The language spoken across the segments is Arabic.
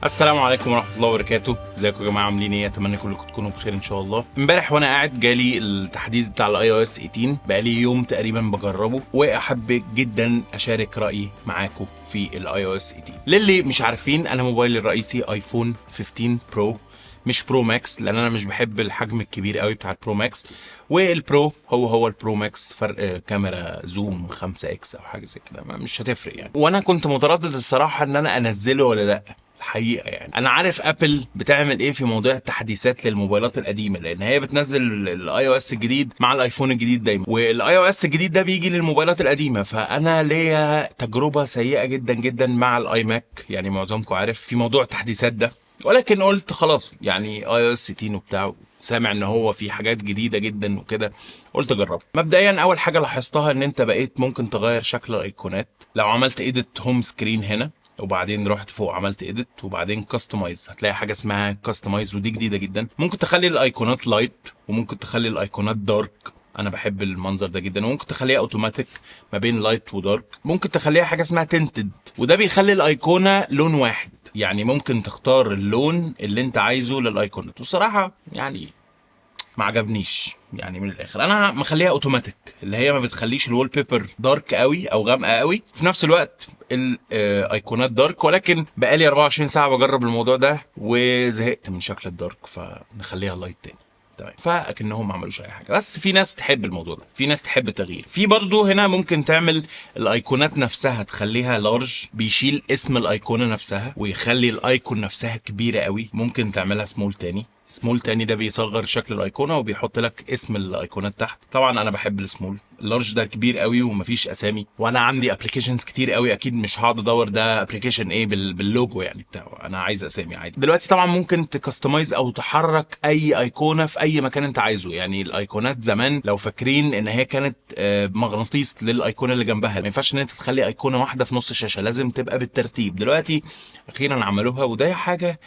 السلام عليكم ورحمه الله وبركاته. ازيكم يا جماعه؟ عاملين ايه؟ اتمنى كلكم تكونوا بخير ان شاء الله. امبارح وانا قاعد جالي التحديث بتاع الاي او اس 18، بقالي يوم تقريبا بجربه، واحب جدا اشارك رايي معاكم في الاي او اس 18. للي مش عارفين، انا موبايلي الرئيسي ايفون 15 برو، مش برو ماكس، لان انا مش بحب الحجم الكبير قوي بتاع البرو ماكس. والبرو هو البرو ماكس، فرق كاميرا زوم 5 اكس او حاجه زي كده، مش هتفرق يعني. وانا كنت متردد الصراحه ان انا انزله ولا لا. الحقيقه يعني انا عارف ابل بتعمل ايه في موضوع التحديثات للموبايلات القديمه، لان هي بتنزل الاي او اس الجديد مع الايفون الجديد دايما، والاي او اس الجديد ده بيجي للموبايلات القديمه. فانا ليا تجربه سيئه جدا جدا مع الاي ماك، يعني معظمكم عارف في موضوع التحديثات ده. ولكن قلت خلاص، يعني اي او اس 16 وبتاع، سامع ان هو في حاجات جديده جدا وكده، قلت اجرب. مبدئيا اول حاجه لاحظتها ان انت بقيت ممكن تغير شكل الايقونات. لو عملت ايديت هوم سكرين هنا، وبعدين رحت فوق عملت ايديت وبعدين كاستمايز، هتلاقي حاجه اسمها كاستمايز، ودي جديده جدا. ممكن تخلي الايقونات لايت، وممكن تخلي الايقونات دارك، انا بحب المنظر ده جدا. وممكن تخليها اوتوماتيك ما بين لايت ودارك. ممكن تخليها حاجه اسمها تنتد، وده بيخلي الايقونه لون واحد، يعني ممكن تختار اللون اللي انت عايزه للايقونات. والصراحه يعني ما عجبنيش، يعني من الاخر انا مخليها اوتوماتيك، اللي هي ما بتخليش الوول بيبر دارك قوي او غامقه قوي، في نفس الوقت الايقونات دارك. ولكن بقالي 24 ساعه بجرب الموضوع ده وزهقت من شكل الدارك، فنخليها لايت تاني. تمام، فاكنهم ما عملوش اي حاجه. بس في ناس تحب الموضوع ده، في ناس تحب التغيير. في برضو هنا ممكن تعمل الايقونات نفسها تخليها لارج، بيشيل اسم الايقونه نفسها ويخلي الايقون نفسها كبيره قوي. ممكن تعملها سمول تاني. سمول تاني ده بيصغر شكل الايقونه وبيحط لك اسم الايقونات تحت. طبعا انا بحب السمول. اللارج ده كبير قوي ومفيش اسامي، وانا عندي ابلكيشنز كتير قوي، اكيد مش هقعد ادور ده ابلكيشن ايه باللوجو يعني بتاعه. انا عايز اسامي عادي. دلوقتي طبعا ممكن تكستمايز او تحرك اي ايقونه في اي مكان انت عايزه. يعني الايقونات زمان لو فاكرين ان هي كانت مغناطيس للايقونه اللي جنبها، ما ينفعش ان انت تخلي ايقونه واحده في نص الشاشه، لازم تبقى بالترتيب. دلوقتي اخيرا عملوها، وده حاجه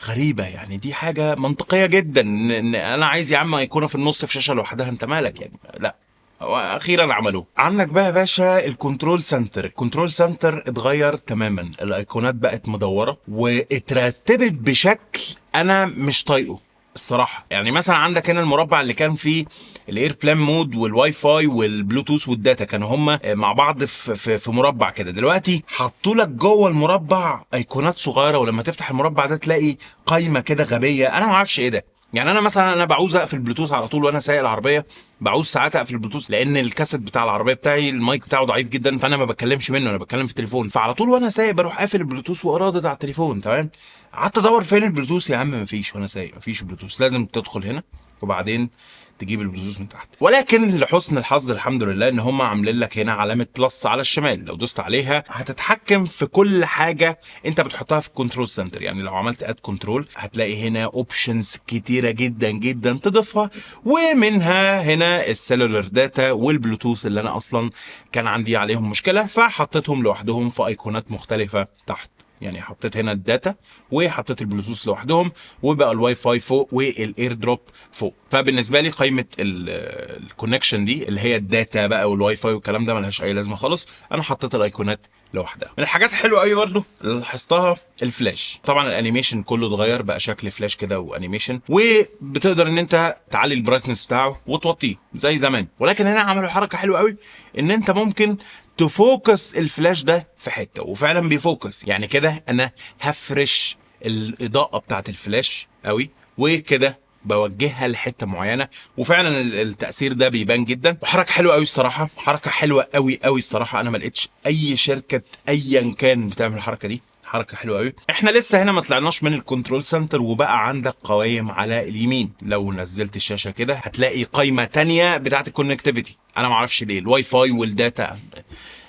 غريبة. يعني دي حاجة منطقية جدا، ان انا عايز يا عم ايقونة في النص في شاشة لوحدها، انت مالك يعني؟ لا، واخيرا عملوه. عندك بقى يا باشا الكنترول سنتر. الكنترول سنتر اتغير تماما، الايقونات بقت مدورة واترتبت بشكل انا مش طايقه الصراحه. يعني مثلا عندك هنا المربع اللي كان فيه الاير بلان مود والواي فاي والبلوتوث والداتا، كانوا هم مع بعض في مربع كده. دلوقتي حطوا لك جوه المربع ايقونات صغيره، ولما تفتح المربع ده تلاقي قايمه كده غبيه، انا ما اعرفش ايه ده. يعني انا مثلا بعوز اقفل البلوتوث على طول وانا سايق العربيه، بعوز ساعات اقفل البلوتوث لان الكاسيت بتاع العربيه بتاعي المايك بتاعه ضعيف جدا، فانا ما بتكلمش منه، انا بتكلم في التليفون. فعلى طول وانا سايق بروح قافل البلوتوث وارادد على التليفون. تمام، قعدت ادور فين البلوتوث يا عم، مفيش. وانا سايق مفيش بلوتوث، لازم تدخل هنا وبعدين تجيب البلوتوث من تحت. ولكن لحسن الحظ الحمد لله ان هم عاملين لك هنا علامه بلس على الشمال، لو دوست عليها هتتحكم في كل حاجه انت بتحطها في الكنترول سنتر. يعني لو عملت اد كنترول هتلاقي هنا اوبشنز كتيره جدا جدا تضيفها، ومنها هنا السيلولر داتا والبلوتوث اللي انا اصلا كان عندي عليهم مشكله، فحطيتهم لوحدهم في ايقونات مختلفه تحت. يعني حطيت هنا الداتا وحطيت البلوتوث لوحدهم، وبقى الواي فاي فوق والاير دروب فوق. فبالنسبه لي قائمه الكونكشن دي اللي هي الداتا بقى والواي فاي والكلام ده ملهاش اي لازمه خالص، انا حطيت الايقونات لوحدها. من الحاجات الحلوه قوي برضو اللي لاحظتها الفلاش. طبعا الانيميشن كله اتغير، بقى شكل فلاش كده وانيميشن، وبتقدر ان انت تعلي البرايتنس بتاعه وتوطيه زي زمان. ولكن هنا عملوا حركه حلوه قوي، ان انت ممكن تفوكس الفلاش ده في حته، وفعلا بيفوكس. يعني كده انا هفرش الاضاءه بتاعت الفلاش قوي، وكده بوجهها لحته معينه، وفعلا التاثير ده بيبان جدا. وحركه حلوه قوي الصراحه، حركه حلوه قوي قوي الصراحه. انا ما لقيتش اي شركه ايا كان بتعمل الحركه دي. حركه حلوه قوي. احنا لسه هنا ما طلعناش من الكنترول سنتر، وبقى عندك قوائم على اليمين. لو نزلت الشاشه كده هتلاقي قائمه تانية بتاعت الكونكتيفيتي. انا ما اعرفش ليه الواي فاي والداتا.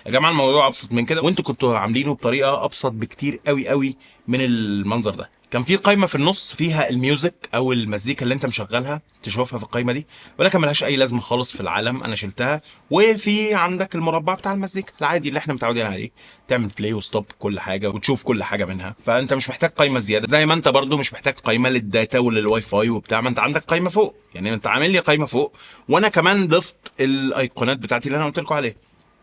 يا جماعه الموضوع ابسط من كده، وانتوا كنتوا عاملينه بطريقه ابسط بكتير قوي قوي من المنظر ده. كان في قائمه في النص فيها الميوزك او المزيكا اللي انت مشغلها، تشوفها في القائمه دي، ولكن ملهاش اي لازمه خالص في العالم، انا شلتها. وفي عندك المربع بتاع المزيكا العادي اللي احنا متعودين عليه، تعمل بلاي وستوب كل حاجه وتشوف كل حاجه منها. فانت مش محتاج قائمه زياده، زي ما انت برضو مش محتاج قائمه للداتا وللواي فاي وبتاع، ما انت عندك قائمه فوق. يعني انت عامل لي قائمه فوق، وانا كمان ضفت الايقونات بتاعتي اللي انا قلت لكم عليها.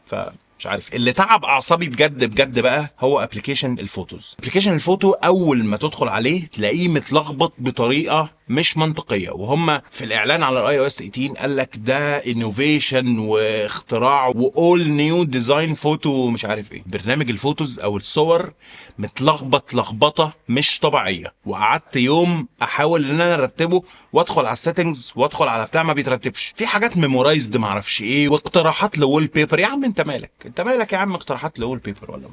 ف مش عارف. اللي تعب اعصابي بجد بجد بقى هو ابلكيشن الفوتوز. ابلكيشن الفوتو اول ما تدخل عليه تلاقيه متلخبط بطريقه مش منطقيه، وهم في الاعلان على الاي او اس 18 قال لك ده انوفيشن واختراع واول نيو ديزاين فوتو مش عارف ايه. برنامج الفوتوز او الصور متلخبط لخبطه مش طبيعيه، وقعدت يوم احاول ان انا ارتبه وادخل على السيتنجز وادخل على بتاع ما بيترتبش، في حاجات ميمورايزد ما اعرفش ايه، واقتراحات لوول بيبر. يا عم انت مالك، انت مالك يا عم اقتراحات لوول بيبر ولا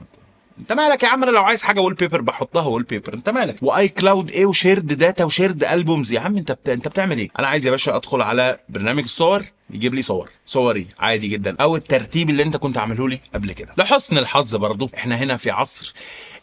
انت مالك يا عم؟ انا لو عايز حاجه وول بيبر بحطها وول بيبر، انت مالك؟ واي كلاود ايه وشيرد داتا وشيرد البومز، يا عم انت بتعمل ايه؟ انا عايز يا باشا ادخل على برنامج الصور يجيب لي صوري عادي جدا، او الترتيب اللي انت كنت عامله لي قبل كده. لحسن الحظ برضو احنا هنا في عصر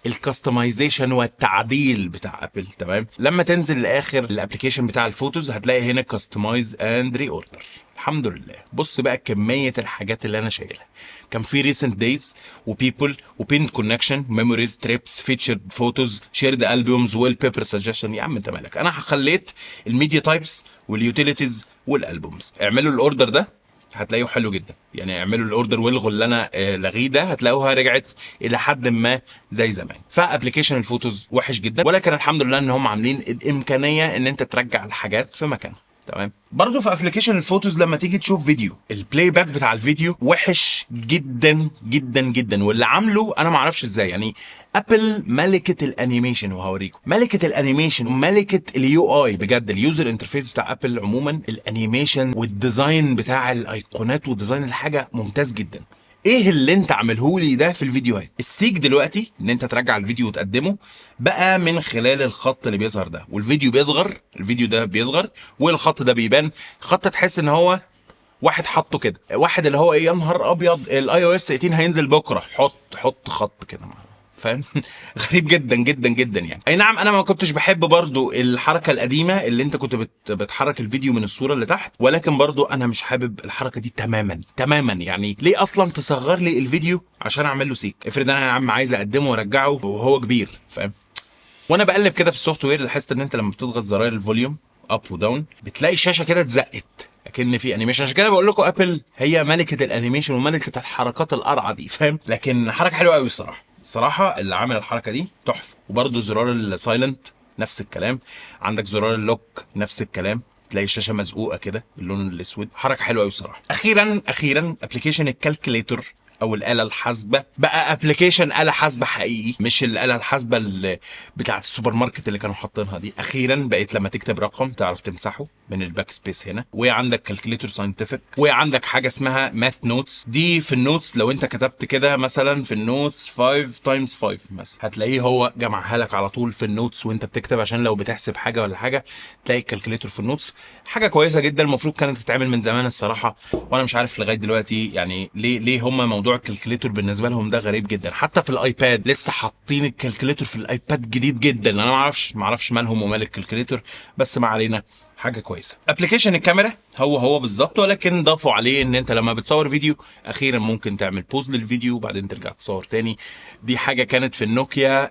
الكاستمايزيشن والتعديل بتاع ابل، تمام؟ لما تنزل لاخر الابلكيشن بتاع الفوتوز هتلاقي هنا كاستمايز اند ري اوردر. الحمد لله. بص بقى كميه الحاجات اللي انا شايلها. كان في ريسنت دايز وبيبل وبين كونكشن ميموريز تريبس فيتشرد فوتوز شيرد البومز ويل بيبر سجشن. يا عم انت مالك؟ انا خليت الميديا تايبس واليوتيليتيز والالبومز. اعملوا الاوردر ده هتلاقيه حلو جدا، يعني اعملوا الاوردر والغوا اللي انا لغيه ده هتلاقوها رجعت الى حد ما زي زمان. فابلكيشن الفوتوز وحش جدا، ولكن الحمد لله ان هم عاملين الامكانيه ان انت ترجع الحاجات في مكانها، تمام؟ برضه في ابلكيشن الفوتوز لما تيجي تشوف فيديو البلاي باك بتاع الفيديو وحش جدا جدا جدا، واللي عامله انا ما اعرفش ازاي. يعني ابل ملكه الانيميشن، وهوريكم ملكه الانيميشن وملكه اليو اي بجد. اليوزر انترفيس بتاع ابل عموما الانيميشن والديزاين بتاع الايقونات وديزاين الحاجه ممتاز جدا. ايه اللي انت عامله لي ده في الفيديوهات؟ السيك دلوقتي ان انت ترجع الفيديو وتقدمه بقى من خلال الخط اللي بيظهر ده، والفيديو بيصغر، الفيديو ده بيصغر والخط ده بيبان. خط تحس ان هو واحد حطه كده، واحد اللي هو ايه، يا نهار ابيض الاي او اس 18 هينزل بكره، حط خط كده، فاهم؟ غريب جدا جدا جدا يعني. اي نعم انا ما كنتش بحب برضو الحركه القديمه اللي انت كنت بتحرك الفيديو من الصوره اللي تحت، ولكن برضو انا مش حابب الحركه دي تماما تماما. يعني ليه اصلا تصغر لي الفيديو عشان اعمل له سيك؟ افرض انا يا عم عايز اقدمه وارجعه وهو كبير، فاهم؟ وانا بقلب كده في السوفت وير لاحظت ان انت لما بتضغط زراير الفوليوم اب وداون بتلاقي الشاشه كده اتزقت اكن في انيميشن. عشان كده بقول لكم ابل هي ملكه الانيميشن وملكه الحركات القرعه دي، فاهم؟ لكن حركه حلوه قوي الصراحه اللي عامل الحركه دي تحفه. وبرده زرار السايلنت نفس الكلام، عندك زرار اللوك نفس الكلام، تلاقي الشاشه مزقوقه كده باللون الاسود. حركه حلوه قوي الصراحه. اخيرا ابلكيشن الكالكوليتور او الاله الحاسبه بقى ابلكيشن اله حاسبه حقيقي، مش الاله الحاسبه بتاعه السوبر ماركت اللي كانوا حاطينها دي. اخيرا بقيت لما تكتب رقم تعرف تمسحه من الباك سبيس هنا. وعندك كالكوليتور ساينتفك، وعندك حاجه اسمها ماث نوتس. دي في النوتس لو انت كتبت كده مثلا في النوتس 5 تايمز 5 مثلا هتلاقيه هو جمعها لك على طول في النوتس وانت بتكتب، عشان لو بتحسب حاجه ولا حاجه تلاقي الكالكوليتور في النوتس. حاجه كويسه جدا، المفروض كانت تتعمل من زمان الصراحه، وانا مش عارف لغايه دلوقتي يعني ليه هم موضوع الكالكوليتور بالنسبه لهم ده غريب جدا. حتى في الايباد لسه حاطين الكالكوليتور في الايباد جديد جدا. انا ما اعرفش مالهم ومال الكالكوليتور، بس ما علينا، حاجه كويسه. ابلكيشن الكاميرا هو بالظبط، ولكن ضافوا عليه ان انت لما بتصور فيديو اخيرا ممكن تعمل بوز للفيديو وبعدين ترجع تصور تاني. دي حاجه كانت في النوكيا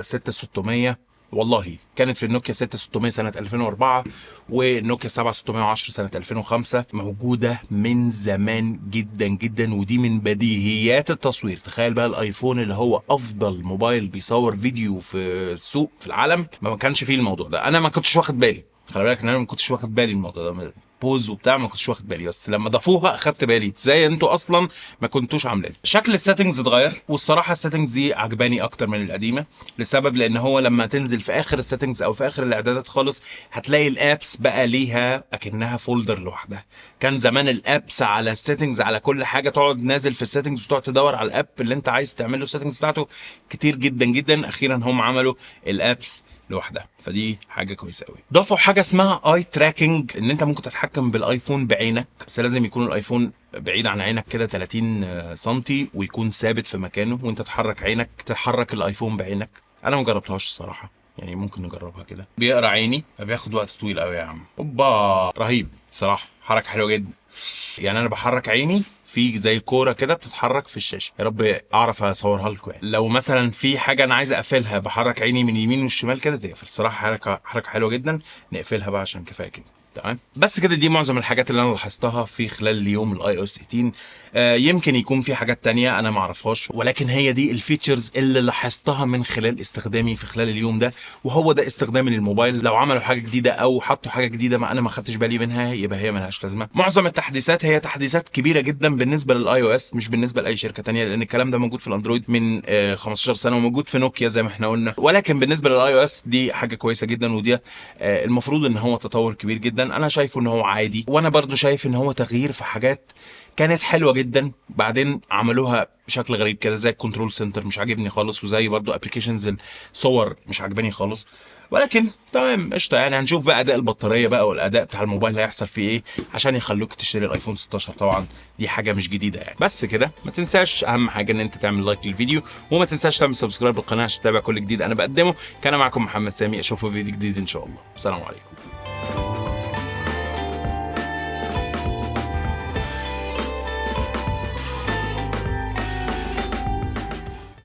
6600، والله كانت في النوكيا 6600 سنة 2004 والنوكيا 7610 سنة 2005. موجودة من زمان جدا جدا، ودي من بديهيات التصوير. تخيل بقى الايفون اللي هو افضل موبايل بيصور فيديو في السوق في العالم ما كانش فيه الموضوع ده. انا ما كنتش واخد بالي، خلي بالك ان انا ما كنتش واخد بالي الموضوع ده، بوز وبتاع ما كنتش واخد بالي، بس لما ضافوها اخدت بالي. ازاي انتوا اصلا ما كنتوش عاملين؟ شكل السيتنجز اتغير، والصراحه السيتنجز دي عجباني اكتر من القديمه لسبب، لان هو لما تنزل في اخر السيتنجز او في اخر الاعدادات خالص هتلاقي الابس بقى ليها اكنها فولدر لوحدها. كان زمان الابس على السيتنجز على كل حاجه، تقعد نازل في السيتنجز وتقعد تدور على الاب اللي انت عايز تعمل له السيتنجز بتاعته كتير جدا جدا. اخيرا هم عملوا الابس لوحدها، فدي حاجه كويسه قوي. ضافوا حاجه اسمها اي تراكنج، ان انت ممكن تتحكم بالايفون بعينك، بس لازم يكون الايفون بعيد عن عينك كده 30 سنتي ويكون ثابت في مكانه، وانت تحرك عينك تحرك الايفون بعينك. انا ما جربتهاش الصراحه، يعني ممكن نجربها كده. بيقرا عيني، بياخد وقت طويل قوي يا عم. اوبا رهيب صراحه، حركه حلوه جدا. يعني انا بحرك عيني في زي كوره كده بتتحرك في الشاشه. يا رب اعرف اصورها لكم يعني. لو مثلا في حاجه انا عايز اقفلها بحرك عيني من اليمين والشمال كده تقفل. الصراحه حركه حلوه جدا. نقفلها بقى عشان كفايه كده. تمام. بس كده دي معظم الحاجات اللي انا لاحظتها في خلال اليوم الاي او اس 18. يمكن يكون في حاجات تانية انا ما اعرفهاش، ولكن هي دي الفيتشرز اللي لاحظتها من خلال استخدامي في خلال اليوم ده، وهو ده استخدامي للموبايل. لو عملوا حاجه جديده او حطوا حاجه جديده ما انا ما خدتش بالي منها يبقى هي ملهاش لازمه. معظم التحديثات هي تحديثات كبيره جدا بالنسبه للاي او اس، مش بالنسبه لاي شركه تانية، لان الكلام ده موجود في الاندرويد من 15 سنه وموجود في نوكيا زي ما احنا قلنا. ولكن بالنسبه للاي او اس دي حاجه كويسه جدا، ودي المفروض ان هو تطور كبير جدا. انا شايفه ان هو عادي، وانا برضو شايف ان هو تغيير في حاجات كانت حلوه جدا بعدين عملوها بشكل غريب كده، زي الكنترول سنتر مش عاجبني خالص، وزي برضو ابلكيشنز الصور مش عاجباني خالص. ولكن تمام قشطه يعني. هنشوف بقى اداء البطاريه بقى والاداء بتاع الموبايل هيحصل فيه ايه عشان يخلوك تشتري الايفون 16. طبعا دي حاجه مش جديده يعني. بس كده ما تنساش اهم حاجه ان انت تعمل لايك للفيديو، وما تنساش تعمل سبسكرايب للقناه عشان تتابع كل جديد انا بقدمه. كان معكم محمد سامي، اشوفكم في فيديو جديد ان شاء الله. السلام عليكم.